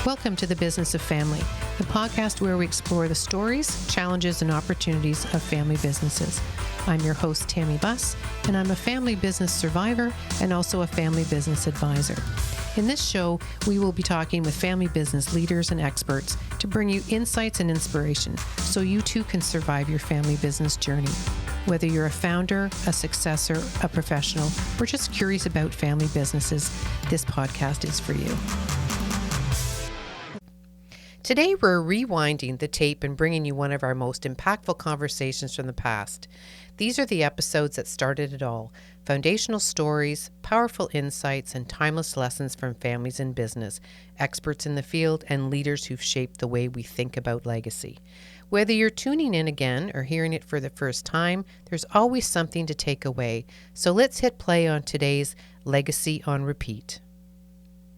Welcome to The Business of Family, the podcast where we explore the stories, challenges, and opportunities of family businesses. I'm your host, Tammy Buss, and I'm a family business survivor and also a family business advisor. In this show, we will be talking with family business leaders and experts to bring you insights and inspiration so you too can survive your family business journey. Whether you're a founder, a successor, a professional, or just curious about family businesses, this podcast is for you. Today, we're rewinding the tape and bringing you one of our most impactful conversations from the past. These are the episodes that started it all: foundational stories, powerful insights, and timeless lessons from families in business, experts in the field, and leaders who've shaped the way we think about legacy. Whether you're tuning in again or hearing it for the first time, there's always something to take away. So let's hit play on today's Legacy on Repeat.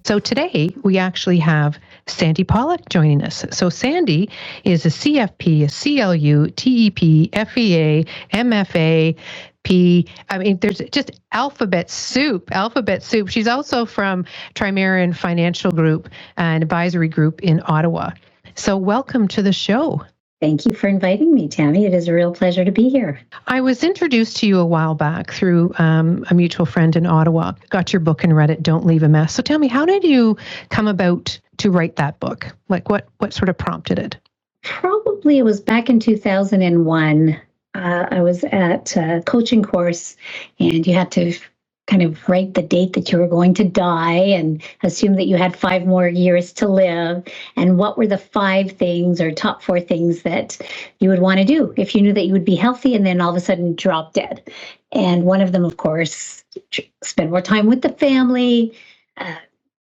So today we actually have Sandra Pollack joining us. So Sandy is a CFP, a CLU, TEP, FEA, MFA, there's just alphabet soup. She's also from Trimaran Financial Group and Advisory Group in Ottawa. So welcome to the show. Thank you for inviting me, Tammy. It is a real pleasure to be here. I was introduced to you a while back through a mutual friend in Ottawa. Got your book and read it, Don't Leave a Mess. So tell me, how did you come about to write that book? Like what sort of prompted it? Probably it was back in 2001. I was at a coaching course, and you had to kind of write the date that you were going to die and assume that you had 5 more years to live. And what were the 5 things or top 4 things that you would want to do if you knew that you would be healthy and then all of a sudden drop dead? And one of them, of course, spend more time with the family,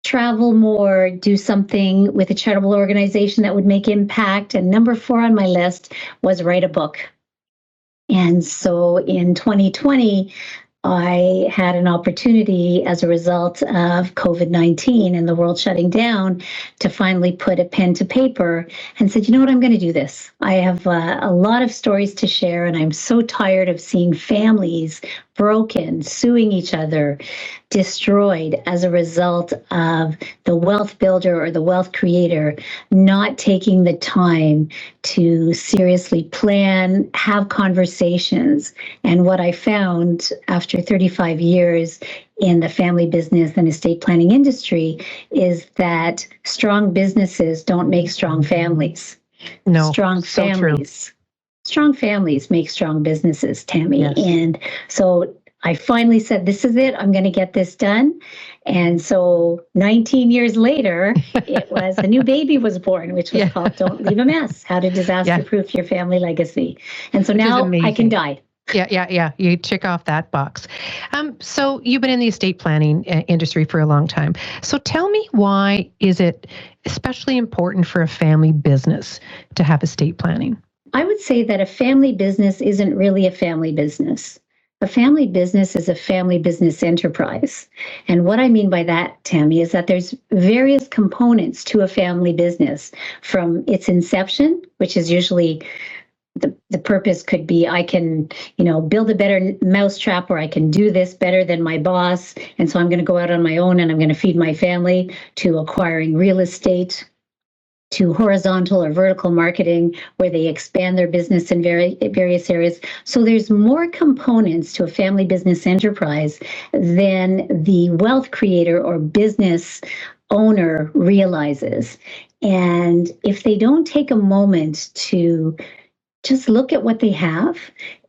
travel more, do something with a charitable organization that would make impact. And number 4 on my list was write a book. And so in 2020, I had an opportunity as a result of COVID-19 and the world shutting down to finally put a pen to paper and said, you know what, I'm going to do this. I have a lot of stories to share, and I'm so tired of seeing families broken, suing each other, destroyed as a result of the wealth builder or the wealth creator not taking the time to seriously plan, have conversations. And what I found after 35 years in the family business and estate planning industry is that strong businesses don't make strong families. No, strong families. Strong families make strong businesses, Tammy. Yes. And so I finally said, this is it. I'm going to get this done. And so 19 years later, it was a new baby was born, which was called Don't Leave a Mess, How to Disaster-Proof Your Family Legacy. And so now I can die. Yeah. You check off that box. So you've been in the estate planning industry for a long time. So tell me, why is it especially important for a family business to have estate planning? I would say that a family business isn't really a family business. A family business is a family business enterprise. And what I mean by that, Tammy, is that there's various components to a family business, from its inception, which is usually the purpose could be, I can, build a better mousetrap, or I can do this better than my boss. And so I'm going to go out on my own and I'm going to feed my family, to acquiring real estate, to horizontal or vertical marketing, where they expand their business in various areas. So there's more components to a family business enterprise than the wealth creator or business owner realizes. And if they don't take a moment to just look at what they have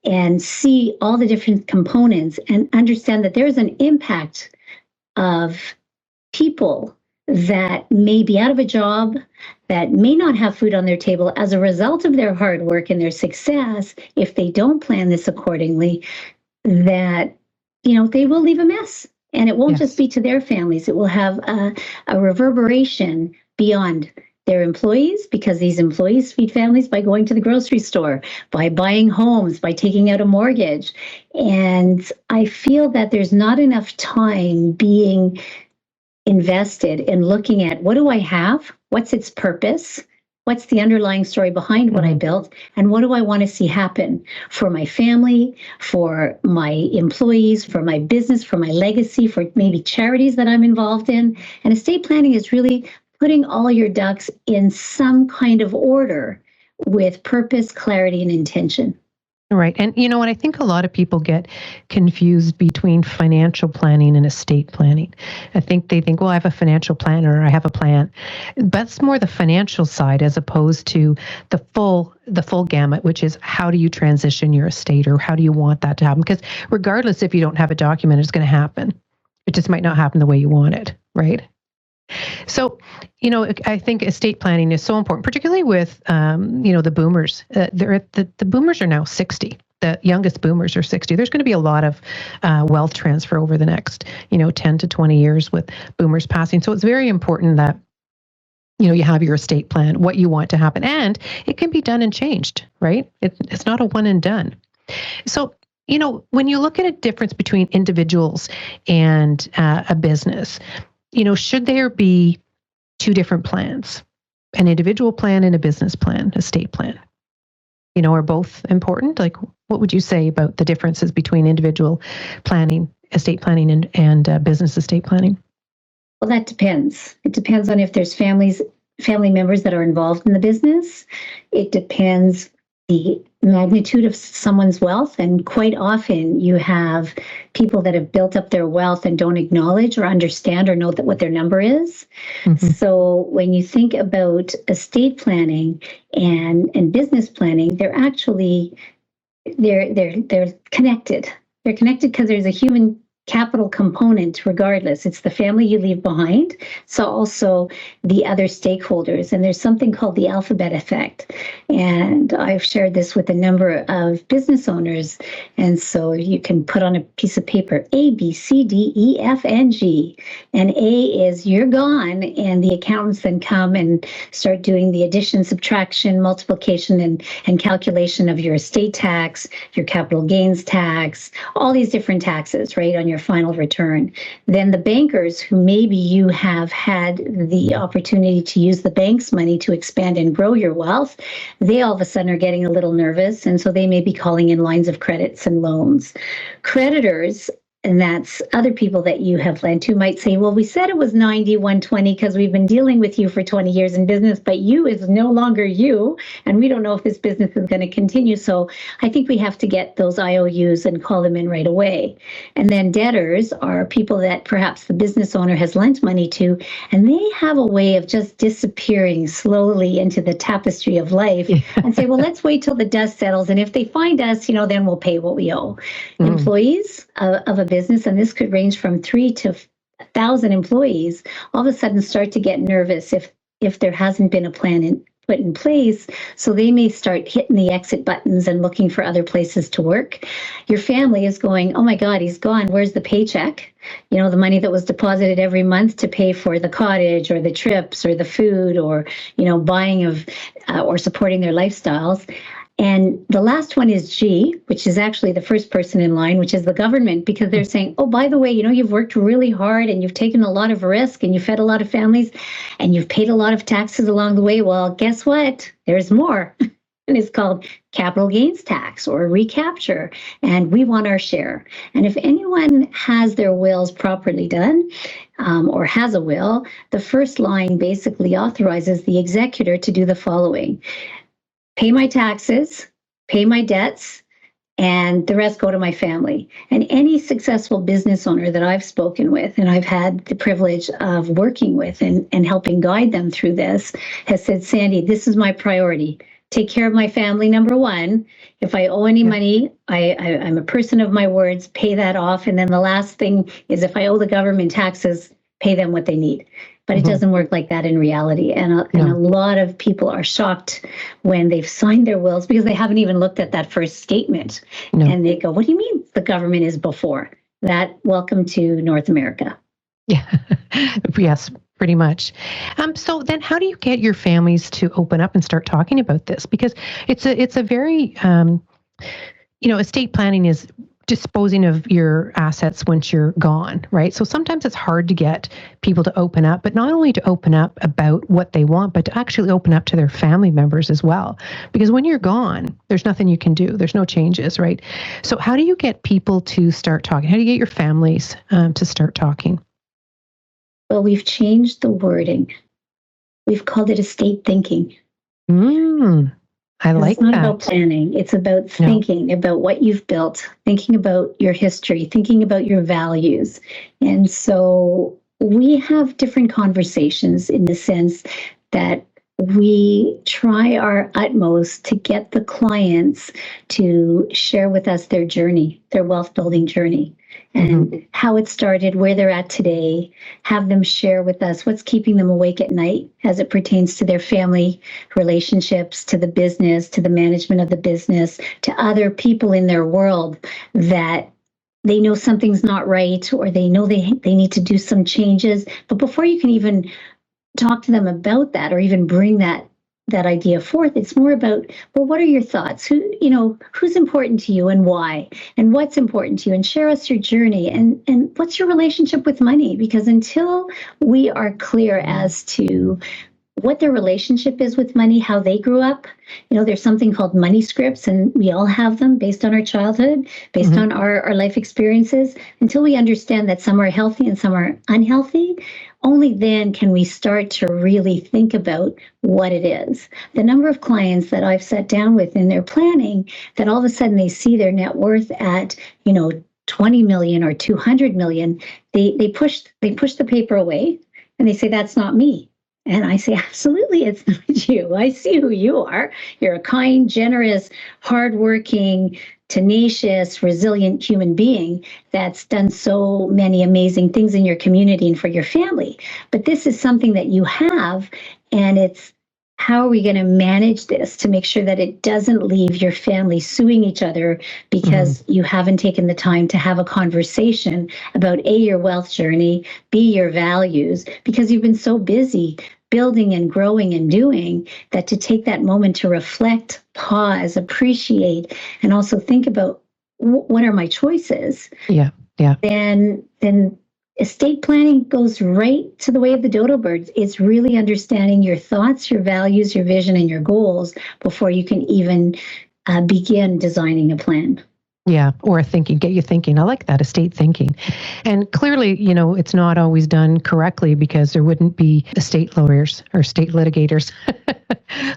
and see all the different components and understand that there's an impact of people that may be out of a job, that may not have food on their table as a result of their hard work and their success, if they don't plan this accordingly, that, they will leave a mess. And it won't just be to their families. It will have a reverberation beyond their employees, because these employees feed families by going to the grocery store, by buying homes, by taking out a mortgage. And I feel that there's not enough time being invested in looking at, what do I have? What's its purpose? What's the underlying story behind what I built? And what do I want to see happen for my family, for my employees, for my business, for my legacy, for maybe charities that I'm involved in? And estate planning is really putting all your ducks in some kind of order with purpose, clarity, and intention. Right. And you know what? I think a lot of people get confused between financial planning and estate planning. I think they think, well, I have a financial plan or I have a plan. That's more the financial side as opposed to the full gamut, which is how do you transition your estate or how do you want that to happen? Because regardless if you don't have a document, it's going to happen. It just might not happen the way you want it, right? So, I think estate planning is so important, particularly with, the boomers. The boomers are now 60. The youngest boomers are 60. There's going to be a lot of wealth transfer over the next, 10 to 20 years with boomers passing. So it's very important that, you have your estate plan, what you want to happen, and it can be done and changed, right? It's not a one and done. So, when you look at a difference between individuals and a business, should there be two different plans, an individual plan and a business plan, estate plan? Are both important? Like, what would you say about the differences between individual planning, estate planning, and business estate planning? Well, that depends. It depends on if there's family members that are involved in the business. It depends the magnitude of someone's wealth. And quite often you have people that have built up their wealth and don't acknowledge or understand or know that what their number is. Mm-hmm. So when you think about estate planning and business planning, they're actually they're connected. They're connected because there's a human capital component regardless. It's the family you leave behind. So also the other stakeholders. And there's something called the alphabet effect. And I've shared this with a number of business owners. And so you can put on a piece of paper, A, B, C, D, E, F, and G. And A is you're gone. And the accountants then come and start doing the addition, subtraction, multiplication, and calculation of your estate tax, your capital gains tax, all these different taxes, right, on your final return. Then the bankers who maybe you have had the opportunity to use the bank's money to expand and grow your wealth, they all of a sudden are getting a little nervous. And so they may be calling in lines of credits and loans. Creditors, and that's other people that you have lent to, might say, well, we said it was 90, 120 because we've been dealing with you for 20 years in business, but you is no longer you. And we don't know if this business is going to continue. So I think we have to get those IOUs and call them in right away. And then debtors are people that perhaps the business owner has lent money to, and they have a way of just disappearing slowly into the tapestry of life and say, well, let's wait till the dust settles. And if they find us, then we'll pay what we owe. Employees of a business, and this could range from 3 to 1,000 employees, all of a sudden start to get nervous if there hasn't been a plan put in place. So they may start hitting the exit buttons and looking for other places to work. Your family is going, oh my God, he's gone. Where's the paycheck? The money that was deposited every month to pay for the cottage or the trips or the food or, buying of or supporting their lifestyles. And the last one is G, which is actually the first person in line, which is the government, because they're saying, oh, by the way, you've worked really hard and you've taken a lot of risk and you've fed a lot of families and you've paid a lot of taxes along the way. Well, guess what? There's more. And it's called capital gains tax or recapture. And we want our share. And if anyone has their wills properly done or has a will, the first line basically authorizes the executor to do the following. Pay my taxes, pay my debts, and the rest go to my family. And any successful business owner that I've spoken with, and I've had the privilege of working with and helping guide them through this, has said, Sandy, this is my priority. Take care of my family, number one. If I owe any money, I'm a person of my words, pay that off. And then the last thing is if I owe the government taxes, pay them what they need. But it doesn't work like that in reality. And a lot of people are shocked when they've signed their wills because they haven't even looked at that first statement. No. And they go, what do you mean the government is before that? Welcome to North America. Yeah. Yes, pretty much. So then how do you get your families to open up and start talking about this? Because it's a very, estate planning is disposing of your assets once you're gone, right? So sometimes it's hard to get people to open up, but not only to open up about what they want, but to actually open up to their family members as well. Because when you're gone, there's nothing you can do. There's no changes, right? So how do you get people to start talking? How do you get your families to start talking? Well, we've changed the wording. We've called it estate thinking. I like it's not that. about planning. It's about No. thinking about what you've built, thinking about your history, thinking about your values. And so we have different conversations in the sense that we try our utmost to get the clients to share with us their journey, their wealth building journey, and how it started, where they're at today, have them share with us what's keeping them awake at night as it pertains to their family relationships, to the business, to the management of the business, to other people in their world that they know something's not right, or they know they need to do some changes. But before you can even talk to them about that, or even bring that idea forth, it's more about, well, what are your thoughts? Who's important to you and why? And what's important to you? And share us your journey. And what's your relationship with money? Because until we are clear as to what their relationship is with money, how they grew up. There's something called money scripts, and we all have them based on our childhood, based on our life experiences. Until we understand that some are healthy and some are unhealthy, only then can we start to really think about what it is. The number of clients that I've sat down with in their planning, that all of a sudden they see their net worth at, 20 million or 200 million, they push the paper away and they say, that's not me. And I say, absolutely, it's not you. I see who you are. You're a kind, generous, hardworking, tenacious, resilient human being that's done so many amazing things in your community and for your family. But this is something that you have, and it's how are we going to manage this to make sure that it doesn't leave your family suing each other because you haven't taken the time to have a conversation about A, your wealth journey, B, your values, because you've been so busy building and growing and doing that, to take that moment to reflect, pause, appreciate, and also think about what are my choices. Yeah. Then estate planning goes right to the way of the dodo birds. It's really understanding your thoughts, your values, your vision, and your goals before you can even begin designing a plan. Yeah, or get you thinking. I like that, estate thinking. And clearly, it's not always done correctly, because there wouldn't be estate lawyers or estate litigators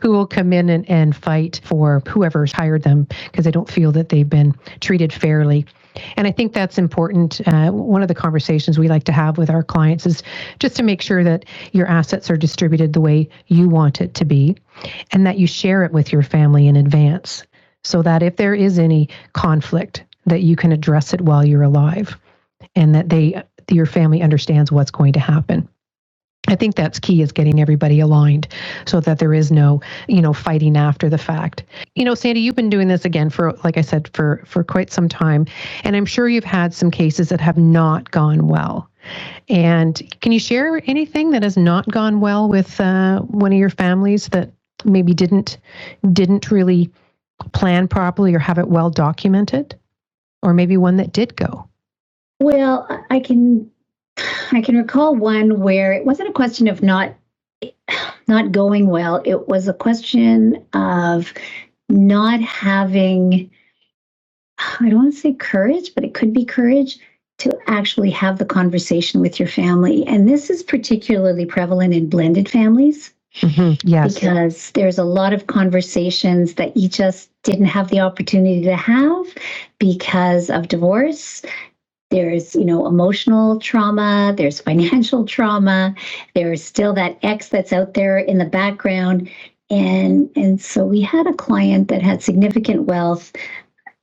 who will come in and fight for whoever's hired them because they don't feel that they've been treated fairly. And I think that's important. One of the conversations we like to have with our clients is just to make sure that your assets are distributed the way you want it to be, and that you share it with your family in advance, so that if there is any conflict, that you can address it while you're alive, and that your family understands what's going to happen. I think that's key, is getting everybody aligned so that there is no, fighting after the fact. Sandy, you've been doing this again for, like I said, for quite some time. And I'm sure you've had some cases that have not gone well. And can you share anything that has not gone well with one of your families that maybe didn't really plan properly or have it well documented? Or maybe one that did go? Well, I can recall one where it wasn't a question of not going well. It was a question of not having, I don't want to say courage, but it could be courage to actually have the conversation with your family. And this is particularly prevalent in blended families. Yes. Because there's a lot of conversations that you just didn't have the opportunity to have because of divorce. There's, emotional trauma, there's financial trauma, there's still that ex that's out there in the background. And so we had a client that had significant wealth.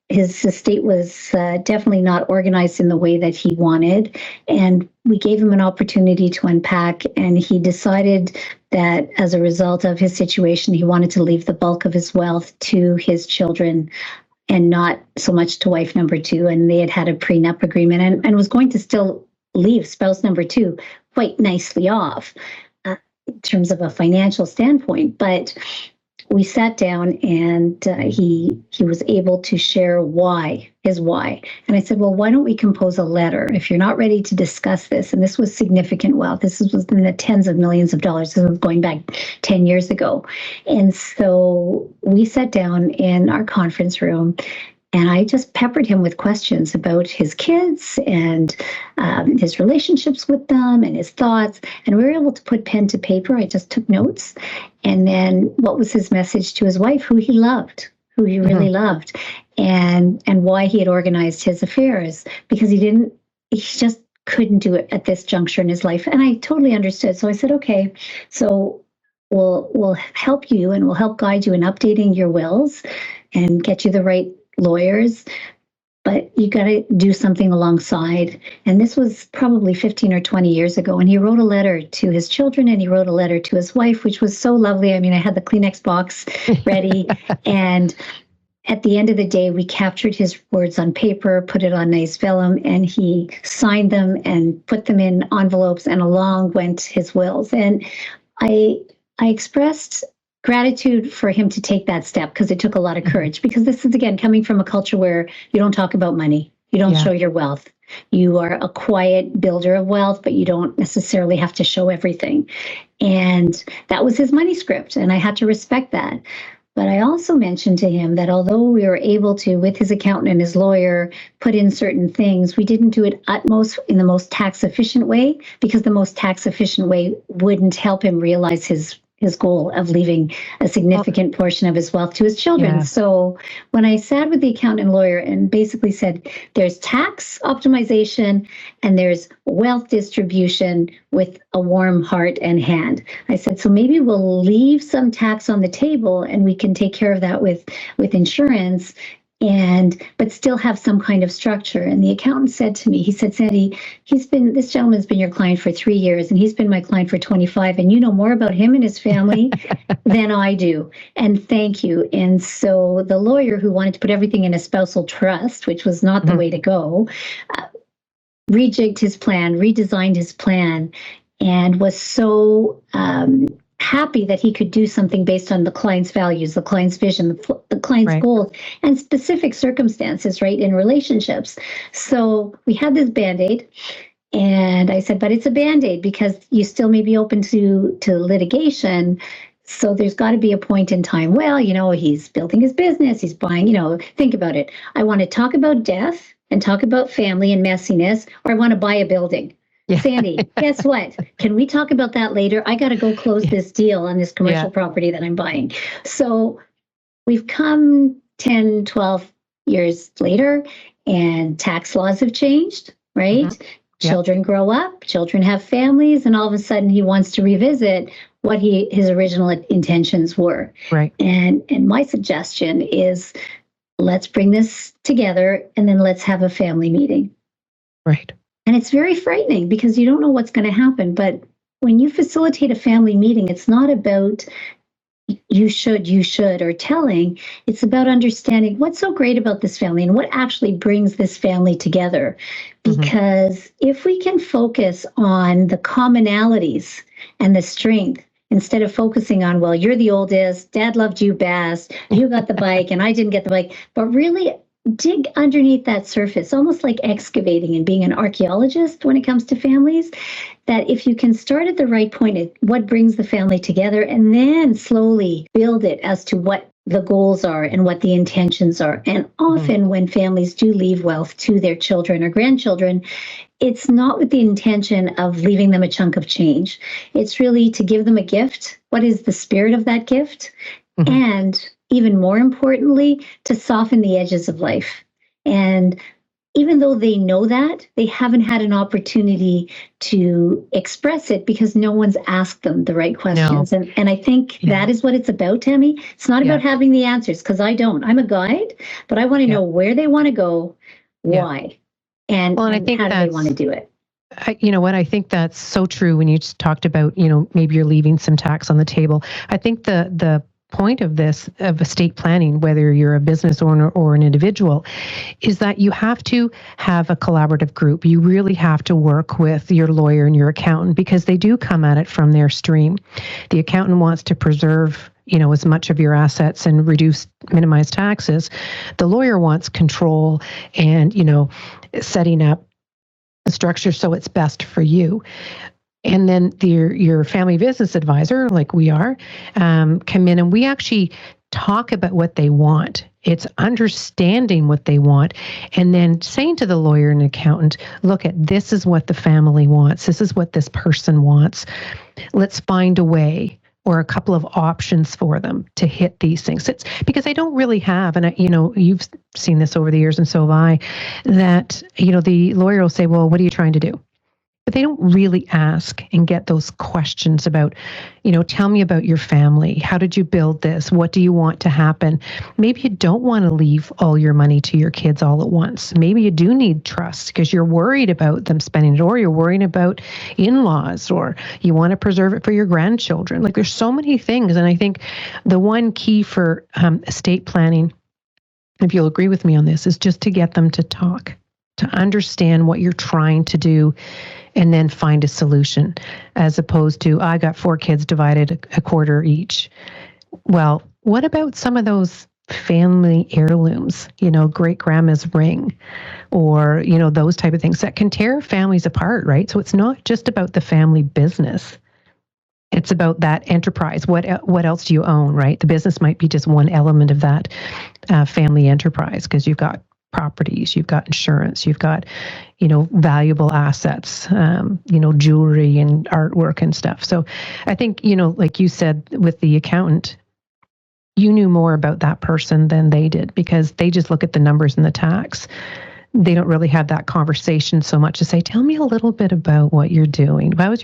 His estate was definitely not organized in the way that he wanted. And we gave him an opportunity to unpack, and he decided that as a result of his situation, he wanted to leave the bulk of his wealth to his children and not so much to wife number two. And they had a prenup agreement, and was going to still leave spouse number two quite nicely off in terms of a financial standpoint. But we sat down, and he was able to share his why. And I said, well, why don't we compose a letter if you're not ready to discuss this? And this was significant wealth. This was in the tens of millions of dollars. This was going back 10 years ago. And so we sat down in our conference room, And I just peppered him with questions about his kids and his relationships with them and his thoughts. And we were able to put pen to paper. I just took notes. And then what was his message to his wife, who he loved, who he really loved, and why he had organized his affairs, because he just couldn't do it at this juncture in his life. And I totally understood. So I said, okay, so we'll help you and we'll help guide you in updating your wills and get you the right lawyers, but you got to do something alongside. And this was probably 15 or 20 years ago. And he wrote a letter to his children and he wrote a letter to his wife, which was so lovely. I mean, I had the Kleenex box ready. And at the end of the day, we captured his words on paper, put it on nice vellum, and he signed them and put them in envelopes, and along went his wills. And I expressed gratitude for him to take that step, because it took a lot of courage, because this is, again, coming from a culture where you don't talk about money. You don't show your wealth. You are a quiet builder of wealth, but you don't necessarily have to show everything. And that was his money script, and I had to respect that. But I also mentioned to him that although we were able to, with his accountant and his lawyer, put in certain things, we didn't do it utmost in the most tax efficient way, because the most tax efficient way wouldn't help him realize his goal of leaving a significant portion of his wealth to his children. Yeah. So when I sat with the accountant and lawyer and basically said, there's tax optimization and there's wealth distribution with a warm heart and hand, I said, so maybe we'll leave some tax on the table and we can take care of that with insurance, but still have some kind of structure. And the accountant said to me, he said, Sandy, this gentleman's been your client for 3 years and he's been my client for 25, and you know more about him and his family than I do. And thank you. And so the lawyer, who wanted to put everything in a spousal trust, which was not the way to go, rejigged his plan, redesigned his plan, and was so happy that he could do something based on the client's values, the client's vision, the client's goals, and specific circumstances, right, in relationships. So we had this Band-Aid, and I said, but it's a Band-Aid because you still may be open to litigation. So there's got to be a point in time. Well, he's building his business, he's buying, think about it. I want to talk about death and talk about family and messiness, or I want to buy a building. Yeah. Sandy, guess what? Can we talk about that later? I got to go close this deal on this commercial property that I'm buying. So we've come 10, 12 years later, and tax laws have changed, right? Mm-hmm. Children grow up, children have families, and all of a sudden he wants to revisit what his original intentions were. Right. And my suggestion is, let's bring this together and then let's have a family meeting. Right. And it's very frightening because you don't know what's going to happen. But when you facilitate a family meeting, it's not about you should, or telling. It's about understanding what's so great about this family and what actually brings this family together. Because if we can focus on the commonalities and the strength, instead of focusing on, well, you're the oldest, dad loved you best, you got the bike and I didn't get the bike, but really dig underneath that surface, almost like excavating and being an archaeologist when it comes to families, that if you can start at the right point at what brings the family together and then slowly build it as to what the goals are and what the intentions are. And often when families do leave wealth to their children or grandchildren, it's not with the intention of leaving them a chunk of change. It's really to give them a gift. What is the spirit of that gift? And even more importantly, to soften the edges of life. And even though they know that, they haven't had an opportunity to express it because no one's asked them the right questions. No. And I think that is what it's about, Tammy. It's not about having the answers, because I don't. I'm a guide, but I want to know where they want to go, why, and I think how do they want to do it. You know what? I think that's so true when you just talked about, maybe you're leaving some tax on the table. I think the point of estate planning, whether you're a business owner or an individual, is that you have to have a collaborative group. You really have to work with your lawyer and your accountant, because they do come at it from their stream. The accountant wants to preserve as much of your assets and minimize taxes. The lawyer wants control and, setting up a structure so it's best for you. And then your family business advisor, like we are, come in and we actually talk about what they want. It's understanding what they want and then saying to the lawyer and accountant, look at this is what the family wants. This is what this person wants. Let's find a way or a couple of options for them to hit these things. It's because they don't really have, and you've seen this over the years and so have I, that, the lawyer will say, well, what are you trying to do? But they don't really ask and get those questions about, tell me about your family. How did you build this? What do you want to happen? Maybe you don't want to leave all your money to your kids all at once. Maybe you do need trust because you're worried about them spending it, or you're worried about in-laws, or you want to preserve it for your grandchildren. Like there's so many things. And I think the one key for estate planning, if you'll agree with me on this, is just to get them to talk, to understand what you're trying to do, and then find a solution, as opposed to, I got 4 kids divided a quarter each. Well, what about some of those family heirlooms, great grandma's ring, or, those type of things that can tear families apart, right? So it's not just about the family business. It's about that enterprise. What else do you own, right? The business might be just one element of that family enterprise, because you've got properties, you've got insurance, you've got, valuable assets, jewelry and artwork and stuff. So I think, like you said with the accountant, you knew more about that person than they did because they just look at the numbers and the tax. They don't really have that conversation so much to say, tell me a little bit about what you're doing. How was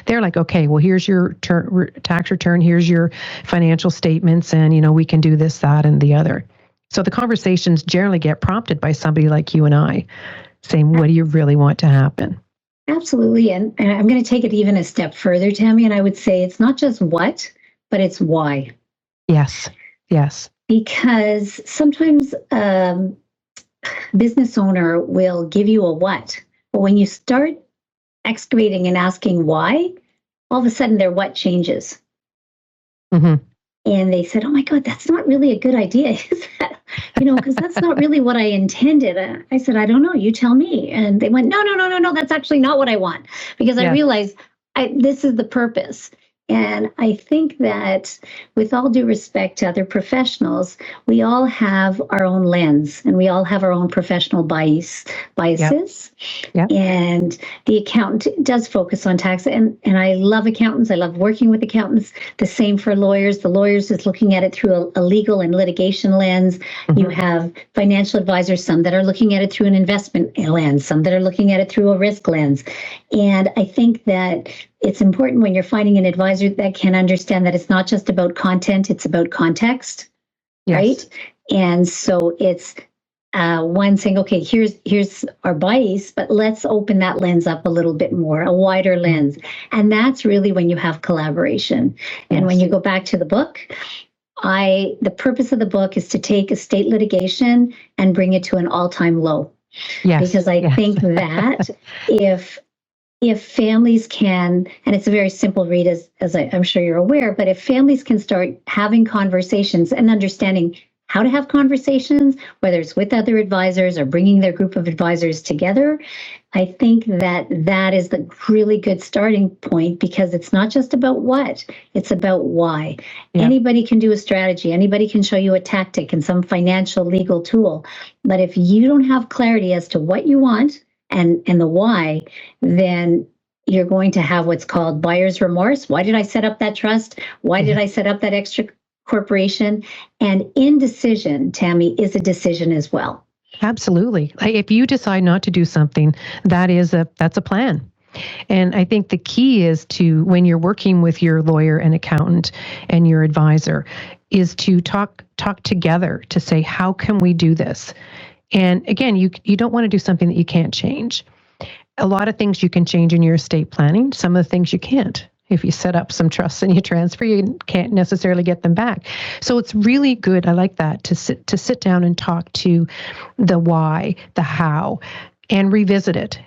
they're like, okay, well, here's your tax return, here's your financial statements, and, we can do this, that, and the other. So the conversations generally get prompted by somebody like you and I saying, what do you really want to happen? Absolutely. And I'm going to take it even a step further, Tammy, and I would say it's not just what, but it's why. Yes. Because sometimes business owner will give you a what, but when you start excavating and asking why, all of a sudden their what changes. Mm-hmm. And they said, oh my God, that's not really a good idea, is that? Because that's not really what I intended. I said, I don't know, you tell me. And they went, no, that's actually not what I want. Because I realized this is the purpose. And I think that with all due respect to other professionals, we all have our own lens and we all have our own professional biases. Yep. And the accountant does focus on tax. And I love accountants. I love working with accountants. The same for lawyers. The lawyers is looking at it through a legal and litigation lens. Mm-hmm. You have financial advisors, some that are looking at it through an investment lens, some that are looking at it through a risk lens. And I think that it's important when you're finding an advisor that can understand that it's not just about content, it's about context, yes. Right? And so it's one saying, okay, here's our bias, but let's open that lens up a little bit more, a wider lens. And that's really when you have collaboration. And yes. When you go back to the book, the purpose of the book is to take estate litigation and bring it to an all-time low. Yes. Because I think that if families can, and it's a very simple read, as I'm sure you're aware, but if families can start having conversations and understanding how to have conversations, whether it's with other advisors or bringing their group of advisors together, I think that is the really good starting point, because it's not just about what, it's about why. Yeah. Anybody can do a strategy, anybody can show you a tactic and some financial legal tool, but if you don't have clarity as to what you want, and the why, then you're going to have what's called buyer's remorse. Why did I set up that trust? Why did I set up that extra corporation? And indecision, Tammy, is a decision as well. Absolutely. If you decide not to do something, that's a plan. And I think the key is to, when you're working with your lawyer and accountant and your advisor, is to talk together to say, how can we do this? And again, you don't want to do something that you can't change. A lot of things you can change in your estate planning. Some of the things you can't. If you set up some trusts and you transfer, you can't necessarily get them back. So it's really good. I like that, to sit down and talk to the why, the how, and revisit it.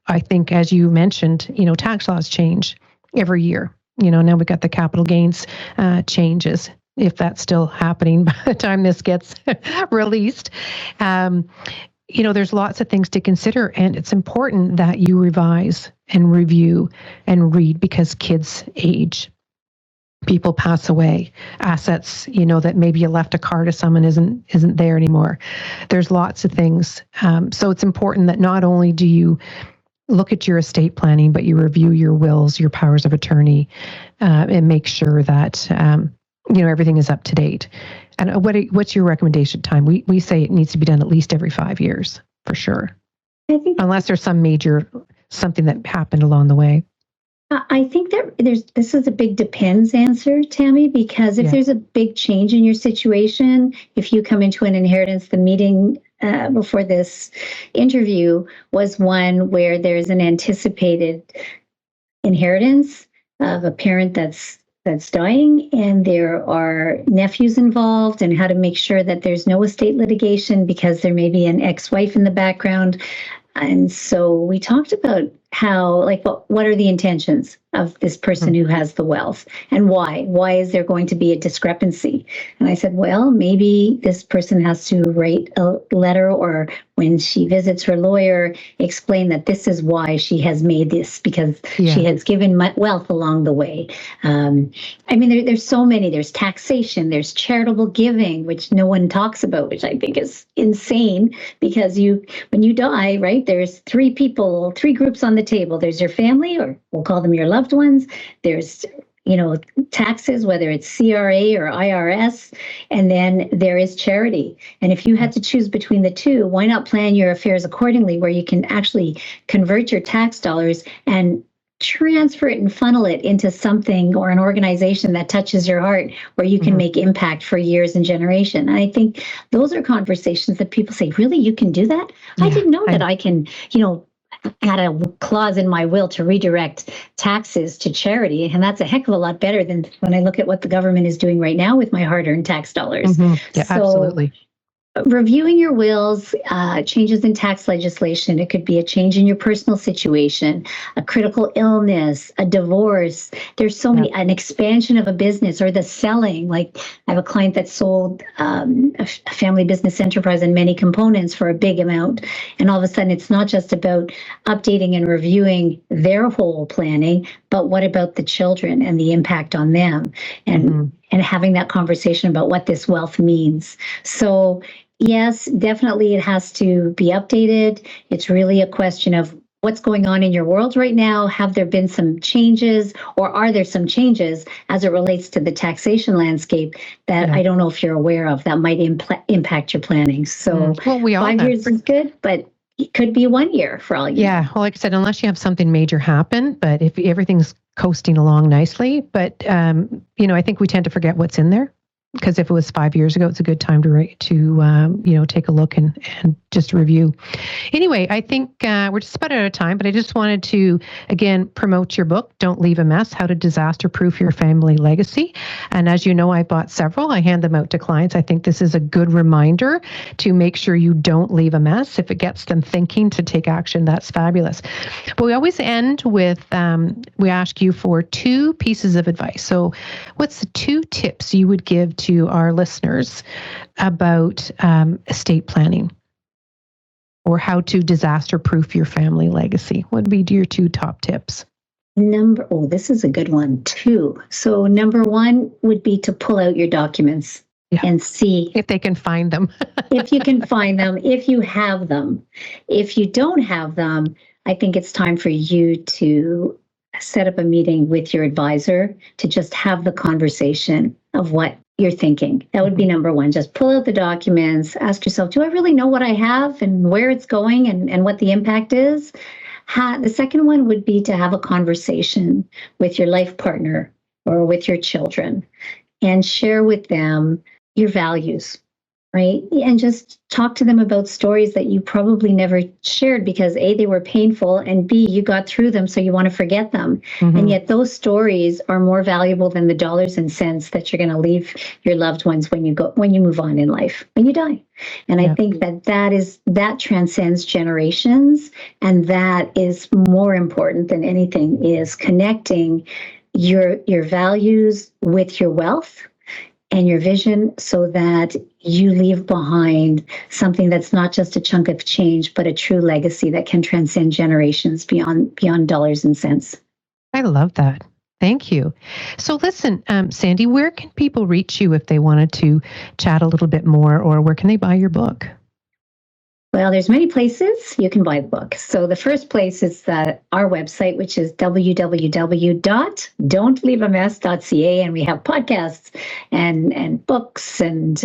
I think, as you mentioned, tax laws change every year. Now we got the capital gains changes, if that's still happening by the time this gets released. there's lots of things to consider, and it's important that you revise and review and read, because kids age. People pass away. Assets, that maybe you left a car to someone isn't there anymore. There's lots of things. So it's important that not only do you look at your estate planning, but you review your wills, your powers of attorney, and make sure that everything is up to date. And what's your recommendation time? We say it needs to be done at least every 5 years, for sure. I think, unless there's something that happened along the way. I think that this is a big depends answer, Tammy, because if there's a big change in your situation, if you come into an inheritance, the meeting before this interview was one where there's an anticipated inheritance of a parent that's dying, and there are nephews involved, and how to make sure that there's no estate litigation because there may be an ex-wife in the background. And so we talked about how, what are the intentions of this person who has the wealth, and why? Why is there going to be a discrepancy? And I said, well, maybe this person has to write a letter, or when she visits her lawyer, explain that this is why she has made this, because she has given wealth along the way. There's so many. There's taxation, there's charitable giving, which no one talks about, which I think is insane, because when you die, right, there's three groups on the table. There's your family, or we'll call them your loved ones. There's taxes, whether it's CRA or IRS, and then there is charity. And if you had to choose between the two, why not plan your affairs accordingly, where you can actually convert your tax dollars and transfer it and funnel it into something or an organization that touches your heart, where you can make impact for years and generation. And I think those are conversations that people say, really, you can do that? I didn't know that I can, add a clause in my will to redirect taxes to charity. And that's a heck of a lot better than when I look at what the government is doing right now with my hard-earned tax dollars. Yeah, absolutely. Reviewing your wills, changes in tax legislation. It could be a change in your personal situation, a critical illness, a divorce. There's so many, an expansion of a business, or the selling. Like, I have a client that sold a family business enterprise and many components for a big amount. And all of a sudden, it's not just about updating and reviewing their whole planning, but what about the children and the impact on them, and having that conversation about what this wealth means. So yes, definitely it has to be updated. It's really a question of what's going on in your world right now. Have there been some changes, or are there some changes as it relates to the taxation landscape that I don't know if you're aware of, that might impact your planning? So we all 5 years is good, but it could be 1 year for all you know. Well, like I said, unless you have something major happen, but if everything's coasting along nicely. But, I think we tend to forget what's in there, because if it was 5 years ago, it's a good time to take a look and just review. Anyway, I think we're just about out of time, but I just wanted to, again, promote your book, Don't Leave a Mess, How to Disaster-Proof Your Family Legacy. And as you know, I bought several. I hand them out to clients. I think this is a good reminder to make sure you don't leave a mess. If it gets them thinking to take action, that's fabulous. But we always end with, we ask you for 2 pieces of advice. So what's the 2 tips you would give to our listeners about estate planning, or how to disaster-proof your family legacy? What would be your 2 top tips? This is a good one too. So number 1 would be to pull out your documents and see if they can find them. If you can find them, if you have them. If you don't have them, I think it's time for you to set up a meeting with your advisor to just have the conversation of what you're thinking. That would be number 1. Just pull out the documents, ask yourself, do I really know what I have and where it's going and what the impact is? The second one would be to have a conversation with your life partner or with your children and share with them your values, right? And just talk to them about stories that you probably never shared because A, they were painful, and B, you got through them, so you want to forget them. And yet those stories are more valuable than the dollars and cents that you're going to leave your loved ones when you move on in life, when you die. And I think that transcends generations, and that is more important than anything, is connecting your values with your wealth, and your vision so that you leave behind something that's not just a chunk of change, but a true legacy that can transcend generations beyond dollars and cents. I love that. Thank you. So listen, Sandy, where can people reach you if they wanted to chat a little bit more, or where can they buy your book? Well, there's many places you can buy the book. So the first place is our website, which is www.don'tleaveamess.ca, and we have podcasts and books and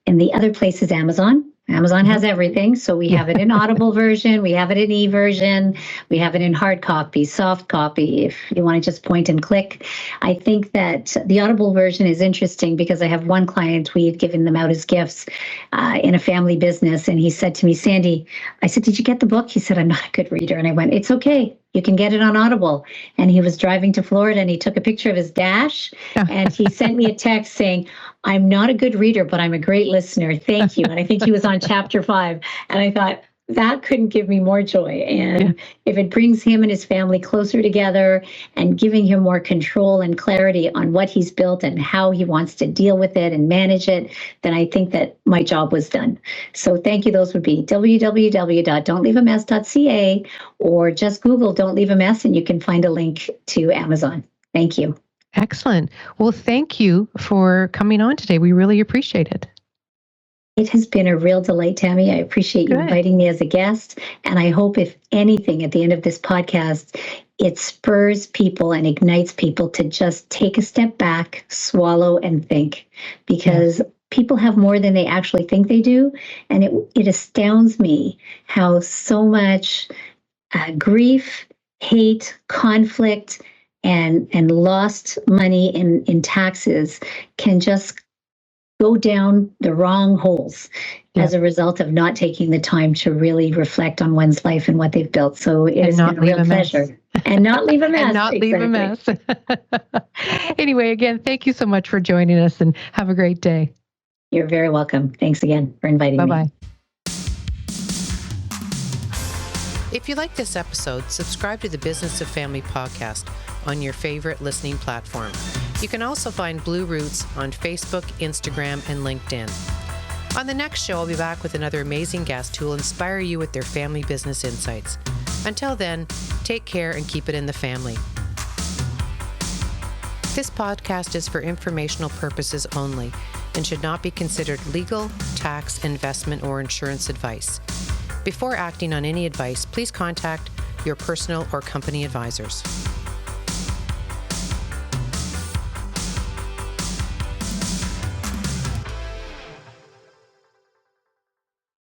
and the other place is Amazon. Amazon has everything. So we have it in Audible version, we have it in e-version, we have it in hard copy, soft copy, if you want to just point and click. I think that the Audible version is interesting because I have one client, we had given them out as gifts in a family business. And he said to me, Sandy, I said, did you get the book? He said, I'm not a good reader. And I went, it's okay. You can get it on Audible. And he was driving to Florida and he took a picture of his dash and he sent me a text saying, I'm not a good reader, but I'm a great listener. Thank you. And I think he was on chapter 5. And I thought, that couldn't give me more joy. And if it brings him and his family closer together and giving him more control and clarity on what he's built and how he wants to deal with it and manage it, then I think that my job was done. So thank you. Those would be www.don'tleaveamess.ca or just Google Don't Leave a Mess and you can find a link to Amazon. Thank you. Excellent. Well, thank you for coming on today. We really appreciate it. It has been a real delight, Tammy. I appreciate you inviting me as a guest. And I hope, if anything, at the end of this podcast, it spurs people and ignites people to just take a step back, swallow, and think. Because people have more than they actually think they do. And it astounds me how so much grief, hate, conflict, and lost money in taxes can just go down the wrong holes as a result of not taking the time to really reflect on one's life and what they've built. So it has been a real pleasure. And not leave a mess. And not leave a mess. Anyway, again, thank you so much for joining us and have a great day. You're very welcome. Thanks again for inviting me. Bye-bye. If you like this episode, subscribe to the Business of Family podcast on your favorite listening platform. You can also find Blue Roots on Facebook, Instagram, and LinkedIn. On the next show, I'll be back with another amazing guest who will inspire you with their family business insights. Until then, take care and keep it in the family. This podcast is for informational purposes only and should not be considered legal, tax, investment, or insurance advice. Before acting on any advice, please contact your personal or company advisors.